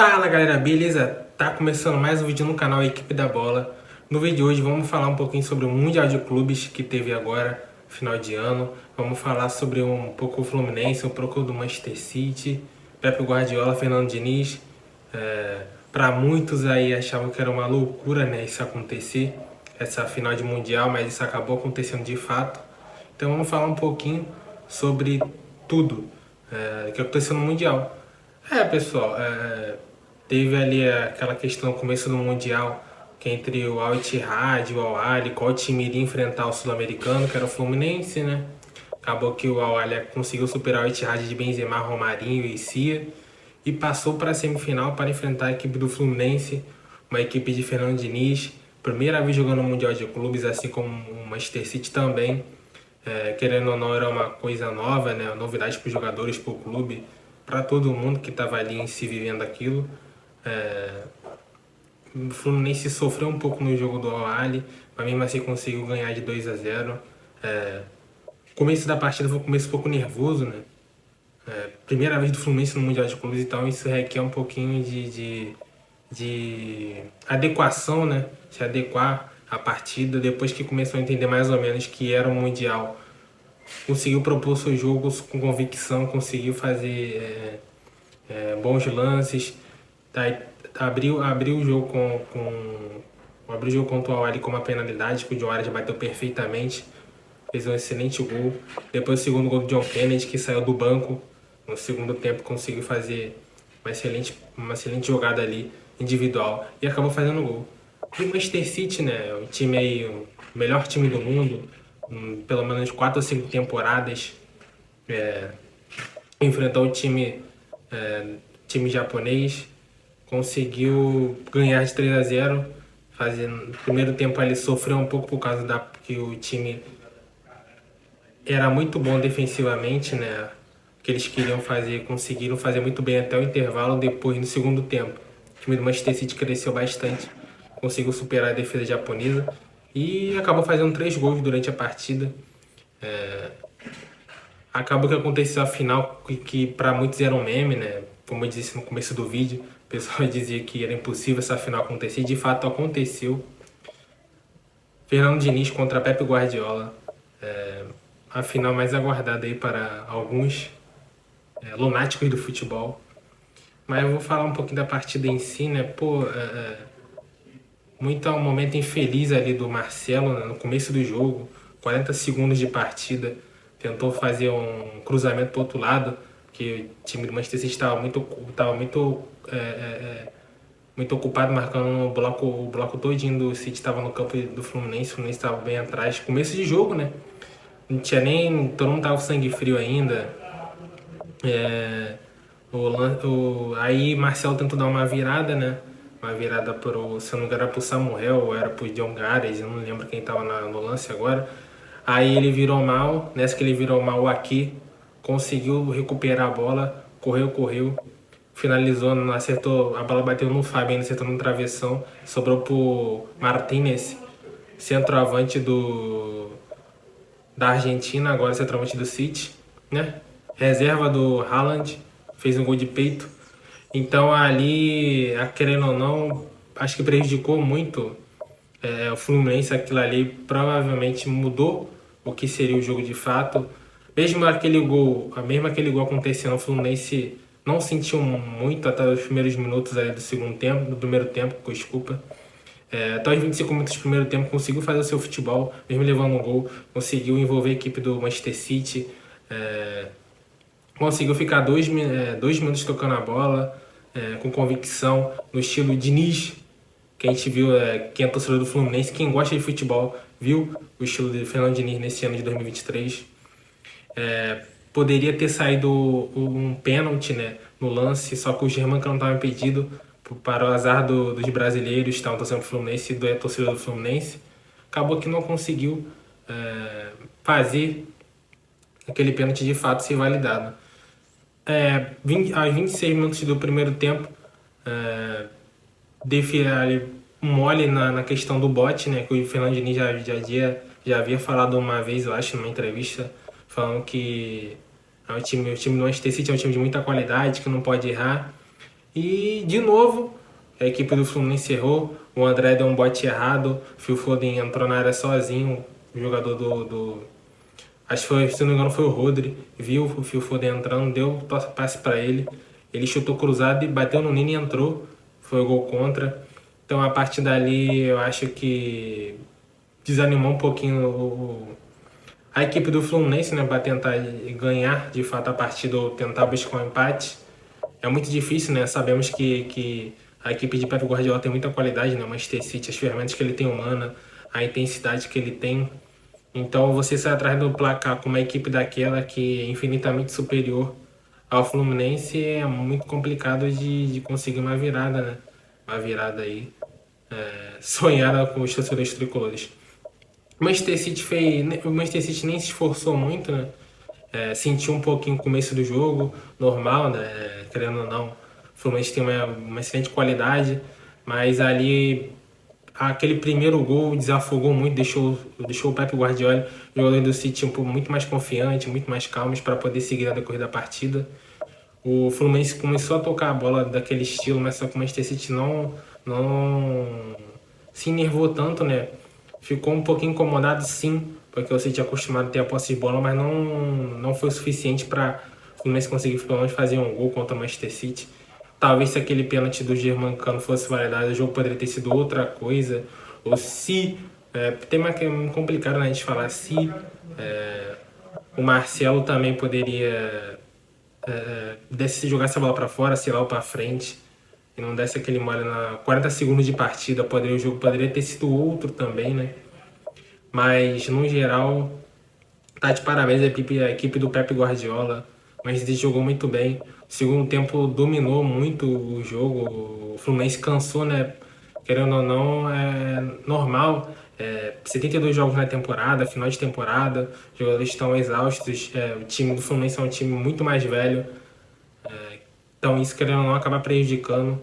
Fala galera, beleza? Tá começando mais um vídeo no canal Equipe da Bola. No vídeo de hoje vamos falar um pouquinho sobre o Mundial de Clubes que teve agora, final de ano. Vamos falar sobre um pouco o Fluminense, um pouco do Manchester City, Pepe Guardiola, Fernando Diniz. Para muitos aí achavam que era uma loucura, né, isso acontecer, essa final de Mundial, mas isso acabou acontecendo de fato. Então vamos falar um pouquinho sobre tudo que aconteceu no Mundial. Pessoal, teve ali aquela questão no começo do Mundial, que entre o Al Ittihad e o Al Ahly, qual time iria enfrentar o sul-americano, que era o Fluminense, né? Acabou que o Al Ahly conseguiu superar o Ittihad de Benzema, Romarinho e Cia e passou para a semifinal para enfrentar a equipe do Fluminense, uma equipe de Fernando Diniz, primeira vez jogando o Mundial de Clubes, assim como o Manchester City também. Querendo ou não, era uma coisa nova, né? Novidade para os jogadores, para o clube, para todo mundo que estava ali em si vivendo aquilo. O Fluminense sofreu um pouco no jogo do Al Ahly, mas mesmo assim conseguiu ganhar de 2-0. O começo da partida foi um começo um pouco nervoso, né? Primeira vez do Fluminense no Mundial de Clubes, então isso requer um pouquinho de adequação, né? Se adequar à partida, depois que começou a entender mais ou menos que era um Mundial. Conseguiu propor seus jogos com convicção, conseguiu fazer bons lances, abriu o jogo abriu o jogo contra o Al Ahly com uma penalidade que o John Arias bateu perfeitamente, fez um excelente gol. Depois o segundo gol do John Kennedy, que saiu do banco no segundo tempo, conseguiu fazer uma excelente jogada ali individual e acabou fazendo gol. E o Manchester City, né, o time aí, o melhor time do mundo, pelo menos 4 ou 5 temporadas, enfrentou o time japonês, conseguiu ganhar de 3-0, no primeiro tempo ele sofreu um pouco por causa que o time era muito bom defensivamente, né? O que eles queriam fazer, conseguiram fazer muito bem até o intervalo. Depois, no segundo tempo, o time do Manchester City cresceu bastante, conseguiu superar a defesa japonesa e acabou fazendo 3 gols durante a partida. Acabou que aconteceu a final, que para muitos era um meme, né? Como eu disse no começo do vídeo, o pessoal dizia que era impossível essa final acontecer, e de fato aconteceu. Fernando Diniz contra Pepe Guardiola, a final mais aguardada aí para alguns lunáticos do futebol. Mas eu vou falar um pouquinho da partida em si, né? Muito um momento infeliz ali do Marcelo, né? No começo do jogo, 40 segundos de partida, tentou fazer um cruzamento para o outro lado, que o time do Manchester City estava muito ocupado marcando o bloco todinho do City, estava no campo do Fluminense, o Fluminense estava bem atrás. Começo de jogo, né? Não tinha nem. Todo mundo tava com sangue frio ainda. Aí Marcelo tentou dar uma virada, né? Uma virada se eu não me engano, era pro Samuel ou era pro John Gares, eu não lembro quem tava no lance agora. Aí ele virou mal, nessa que ele virou mal aqui, conseguiu recuperar a bola, correu, finalizou, não acertou, a bola bateu no Fábio, acertou no travessão, sobrou pro Martínez, centroavante da Argentina, agora centroavante do City, né? Reserva do Haaland, fez um gol de peito. Então ali, querendo ou não, acho que prejudicou muito o Fluminense. Aquilo ali provavelmente mudou o que seria o jogo de fato. Mesmo aquele gol acontecendo, o Fluminense não sentiu muito até os primeiros minutos ali do primeiro tempo, desculpa. Até os 25 minutos do primeiro tempo conseguiu fazer o seu futebol, mesmo levando um gol, conseguiu envolver a equipe do Manchester City, conseguiu ficar dois minutos tocando a bola, com convicção, no estilo Diniz, que a gente viu, quem é torcedor do Fluminense, quem gosta de futebol, viu o estilo de Fernando Diniz nesse ano de 2023. Poderia ter saído um pênalti, né, no lance, só que o Germán não estava impedido, para o azar dos brasileiros, estavam torcendo pro Fluminense e da torcida do Fluminense. Acabou que não conseguiu fazer aquele pênalti de fato ser validado. Aos 26 minutos do primeiro tempo, um mole na questão do bote, né, que o Fernando Diniz já havia falado uma vez, eu acho, numa entrevista, falando que o time do Manchester City é um time de muita qualidade, que não pode errar. E, de novo, a equipe do Fluminense errou. O André deu um bote errado. O Phil Foden entrou na área sozinho. O jogador acho que foi, se não me engano, foi o Rodri. Viu o Phil Foden entrando, deu passe para ele. Ele chutou cruzado e bateu no Nini e entrou. Foi o gol contra. Então, a partir dali, eu acho que desanimou um pouquinho a equipe do Fluminense, né, para tentar ganhar de fato a partida ou tentar buscar um empate. É muito difícil, né? Sabemos que a equipe de Pep Guardiola tem muita qualidade, né? O Manchester City, as ferramentas que ele tem humana, a intensidade que ele tem. Então, você sai atrás do placar com uma equipe daquela que é infinitamente superior ao Fluminense é muito complicado de conseguir uma virada, né? Uma virada aí sonhada com os torcedores tricolores. O Manchester City nem se esforçou muito, né? Sentiu um pouquinho o começo do jogo, normal, né? Querendo ou não, o Fluminense tem uma excelente qualidade, mas ali aquele primeiro gol desafogou muito, deixou o Pep Guardiola, o jogador do City, muito mais confiante, muito mais calmos para poder seguir na decorrer da partida. O Fluminense começou a tocar a bola daquele estilo, mas só que o Manchester City não se enervou tanto, né? Ficou um pouquinho incomodado, sim, porque o City é acostumado a ter a posse de bola, mas não foi o suficiente para o Fluminense conseguir pelo menos fazer um gol contra o Manchester City. Talvez se aquele pênalti do Germancano fosse validado, o jogo poderia ter sido outra coisa. Ou se... tema que é complicado, né, a gente falar se o Marcelo também poderia desse jogar essa bola para fora, sei lá, ou para frente, e não desse aquele mole na 40 segundos de partida, o jogo poderia ter sido outro também, né? Mas no geral, tá de parabéns a equipe do Pep Guardiola. Mas ele jogou muito bem. O segundo tempo dominou muito o jogo. O Fluminense cansou, né? Querendo ou não, é normal. 72 jogos na temporada, final de temporada, os jogadores estão exaustos. O time do Fluminense é um time muito mais velho. Então isso, querendo ou não, acaba prejudicando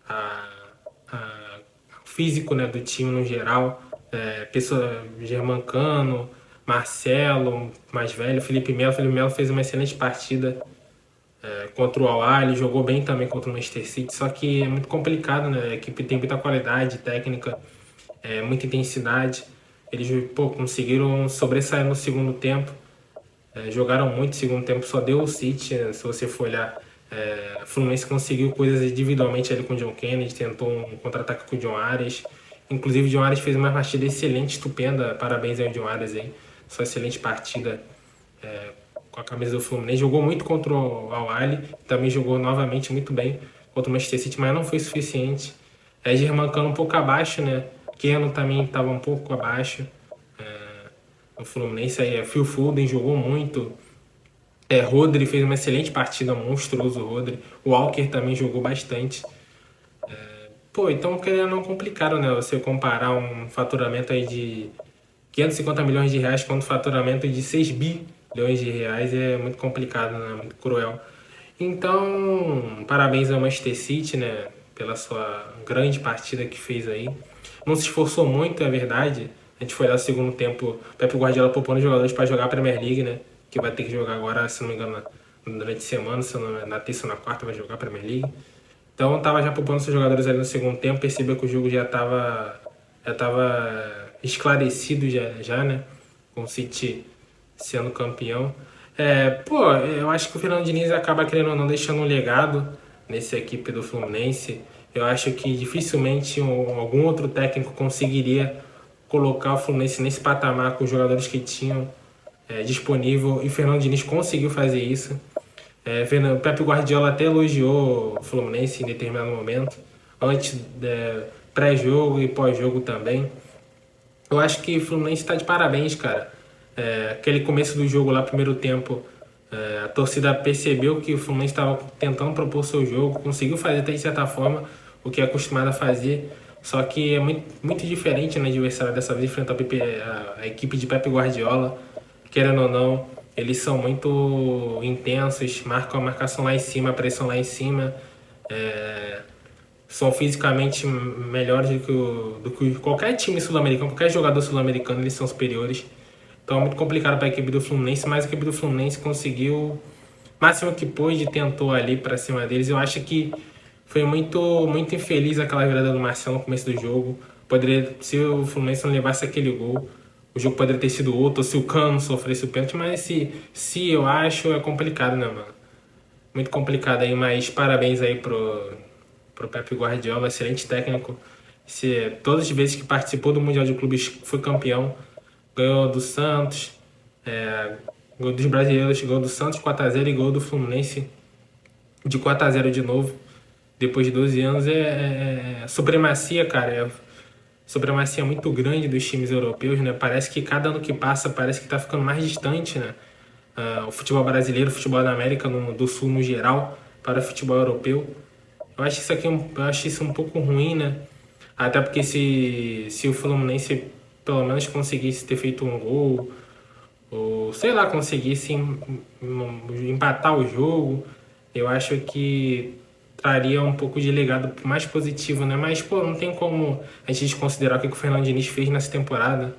a, o físico, né, do time no geral. Germancano, Marcelo, mais velho, Felipe Melo. Felipe Melo fez uma excelente partida contra o Al-Ahly, jogou bem também contra o Manchester City, só que é muito complicado, né? A equipe tem muita qualidade técnica, muita intensidade. Eles conseguiram sobressair no segundo tempo, jogaram muito no segundo tempo, só deu o City, né? Se você for olhar. O Fluminense conseguiu coisas individualmente ali com o John Kennedy, tentou um contra-ataque com o John Arias. Inclusive o John Arias fez uma partida excelente, estupenda. Parabéns ao John Arias aí. Sua excelente partida com a camisa do Fluminense. Jogou muito contra o Al-Ahly, também jogou novamente muito bem contra o Manchester City, mas não foi suficiente. Germancano um pouco abaixo, né? Keno também estava um pouco abaixo. O Fluminense aí, Phil Foden jogou muito. Rodri fez uma excelente partida, monstruoso o Rodri. O Walker também jogou bastante. Então querendo não complicado, né? Você comparar um faturamento aí de 550 milhões de reais com um faturamento de 6 bilhões de reais é muito complicado, né? Muito cruel. Então, parabéns ao Manchester City, né? Pela sua grande partida que fez aí. Não se esforçou muito, é verdade. A gente foi lá no segundo tempo, Pep Guardiola poupando os jogadores para jogar a Premier League, né? Que vai ter que jogar agora, se não me engano, durante a semana, se não, na terça ou na quarta vai jogar a Premier League. Então tava já poupando seus jogadores ali no segundo tempo, percebeu que o jogo já tava esclarecido já, né? Com o City sendo campeão. Eu acho que o Fernando Diniz acaba querendo ou não deixando um legado nessa equipe do Fluminense. Eu acho que dificilmente algum outro técnico conseguiria colocar o Fluminense nesse patamar com os jogadores que tinham disponível, e o Fernando Diniz conseguiu fazer isso. O Pep Guardiola até elogiou o Fluminense em determinado momento, antes, pré-jogo e pós-jogo também. Eu acho que o Fluminense está de parabéns, cara. Aquele começo do jogo lá, primeiro tempo, a torcida percebeu que o Fluminense estava tentando propor seu jogo, conseguiu fazer até de certa forma o que é acostumado a fazer, só que é muito, muito diferente, né, adversário dessa vez enfrentar a equipe de Pep Guardiola. Querendo ou não, eles são muito intensos, marcam a marcação lá em cima, a pressão lá em cima, são fisicamente melhores do que qualquer time sul-americano, qualquer jogador sul-americano, eles são superiores. Então é muito complicado para a equipe do Fluminense, mas a equipe do Fluminense conseguiu o máximo que pôde, tentou ali para cima deles. Eu acho que Foi muito infeliz aquela virada do Marcelo no começo do jogo. Poderia, se o Fluminense não levasse aquele gol, o jogo poderia ter sido outro, ou se o Cano sofresse o pênalti, mas se eu acho, é complicado, né, mano? Muito complicado aí, mas parabéns aí pro Pepe Guardiola, excelente técnico. Todas as vezes que participou do Mundial de Clubes foi campeão, ganhou do Santos, gol dos brasileiros, gol do Santos 4x0 e gol do Fluminense de 4x0 de novo, depois de 12 anos. Supremacia, cara, supremacia muito grande dos times europeus, né? Parece que cada ano que passa, parece que tá ficando mais distante, né? O futebol brasileiro, o futebol da América do Sul no geral, para o futebol europeu. Eu acho isso aqui, eu acho isso um pouco ruim, né? Até porque se o Fluminense pelo menos conseguisse ter feito um gol, ou sei lá, conseguisse empatar o jogo, eu acho que traria um pouco de legado mais positivo, né? Mas, pô, não tem como a gente desconsiderar o que o Fernando Diniz fez nessa temporada.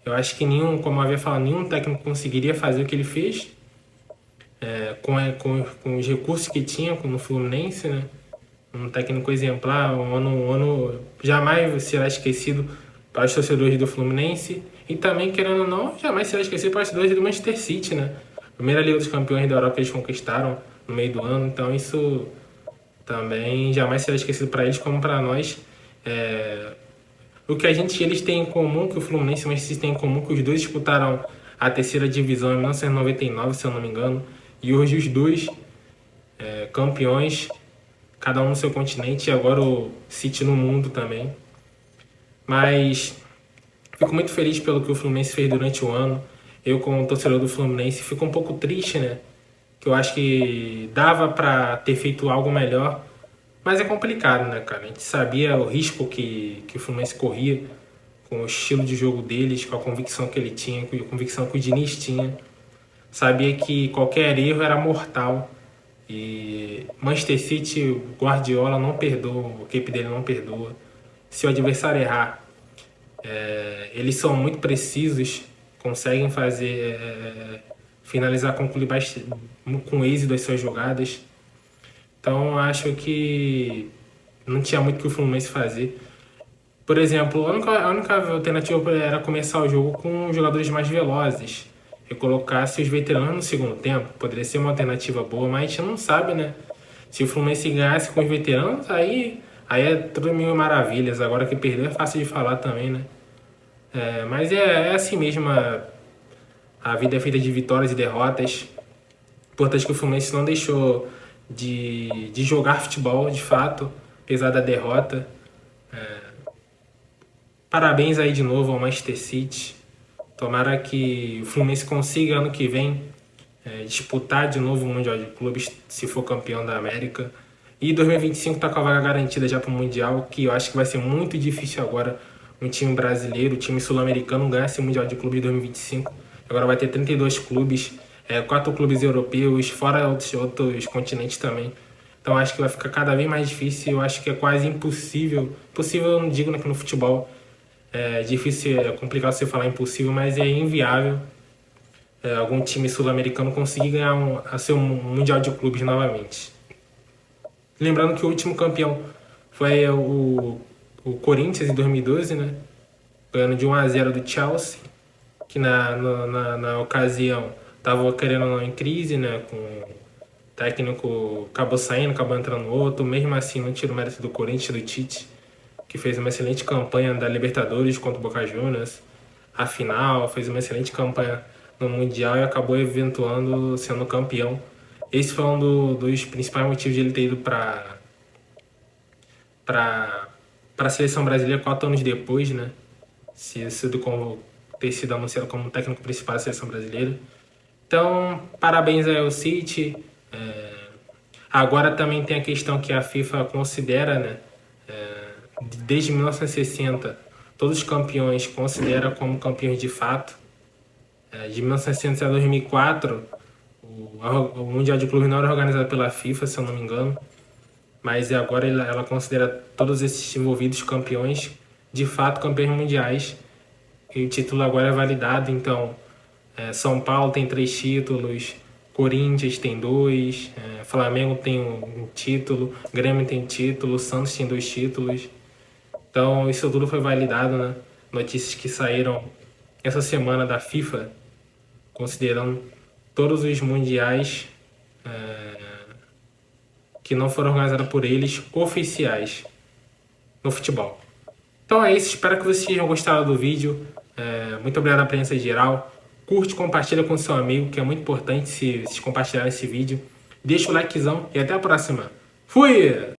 Eu acho que nenhum, como eu havia falado, nenhum técnico conseguiria fazer o que ele fez com os recursos que tinha no Fluminense, né? Um técnico exemplar, um ano jamais será esquecido para os torcedores do Fluminense e também, querendo ou não, jamais será esquecido para os torcedores do Manchester City, né? Primeira Liga dos Campeões da Europa que eles conquistaram no meio do ano, então isso também jamais será esquecido para eles como para nós. O que eles têm em comum, que o Fluminense e o Manchester City têm em comum, que os dois disputaram a terceira divisão em 1999, se eu não me engano, e hoje os dois campeões, cada um no seu continente, e agora o City no mundo também. Mas fico muito feliz pelo que o Fluminense fez durante o ano. Eu, como torcedor do Fluminense, fico um pouco triste, né? Que eu acho que dava para ter feito algo melhor, mas é complicado, né, cara? A gente sabia o risco que o Fluminense corria com o estilo de jogo deles, com a convicção que ele tinha, com a convicção que o Diniz tinha. Sabia que qualquer erro era mortal. E Manchester City, o Guardiola não perdoa, o equipe dele não perdoa. Se o adversário errar, eles são muito precisos, conseguem finalizar, concluir com êxito as suas jogadas. Então acho que não tinha muito que o Fluminense fazer. Por exemplo, a única alternativa era começar o jogo com jogadores mais velozes e colocasse os veteranos no segundo tempo. Poderia ser uma alternativa boa, mas a gente não sabe, né? Se o Fluminense ganhasse com os veteranos, aí é tudo mil maravilhas. Agora que perdeu é fácil de falar também, né? Mas é assim mesmo, a vida é feita de vitórias e derrotas. Importante que o Fluminense não deixou de jogar futebol, de fato, apesar da derrota. Parabéns aí de novo ao Manchester City. Tomara que o Fluminense consiga ano que vem disputar de novo o Mundial de Clubes, se for campeão da América. E 2025 tá com a vaga garantida já para o Mundial, que eu acho que vai ser muito difícil agora um time brasileiro, um time sul-americano ganhar esse Mundial de Clubes de 2025. Agora vai ter 32 clubes, 4 clubes europeus, fora outros continentes também. Então acho que vai ficar cada vez mais difícil. Eu acho que é quase impossível. Possível eu não digo, né, que no futebol é difícil, é complicado você falar impossível, mas é inviável algum time sul-americano conseguir ganhar a seu Mundial de Clubes novamente. Lembrando que o último campeão foi o Corinthians em 2012, né? Ganhando de 1x0 do Chelsea, que na ocasião estava querendo ou não em crise, né? Com o técnico acabou saindo, acabou entrando outro. Mesmo assim, não tira o mérito do Corinthians, do Tite, que fez uma excelente campanha da Libertadores contra o Boca Juniors. A final, fez uma excelente campanha no Mundial e acabou eventuando sendo campeão. Esse foi um dos principais motivos de ele ter ido para a seleção brasileira 4 anos depois, né? Ter sido anunciado como técnico principal da seleção brasileira. Então, parabéns aí ao City. Agora também tem a questão que a FIFA considera, né? Desde 1960, todos os campeões considera como campeões de fato. De 1960 a 2004, o Mundial de Clubes não era organizado pela FIFA, se eu não me engano, mas agora ela considera todos esses envolvidos campeões, de fato campeões mundiais, e o título agora é validado. Então São Paulo tem 3 títulos, Corinthians tem 2, Flamengo tem um título, Grêmio tem título, Santos tem 2 títulos. Então isso tudo foi validado, né? Notícias que saíram essa semana da FIFA, considerando todos os mundiais que não foram organizados por eles, oficiais no futebol. Então é isso, espero que vocês tenham gostado do vídeo. Muito obrigado à presença geral. Curte, compartilha com seu amigo, que é muito importante se vocês compartilharem esse vídeo. Deixa o likezão e até a próxima. Fui!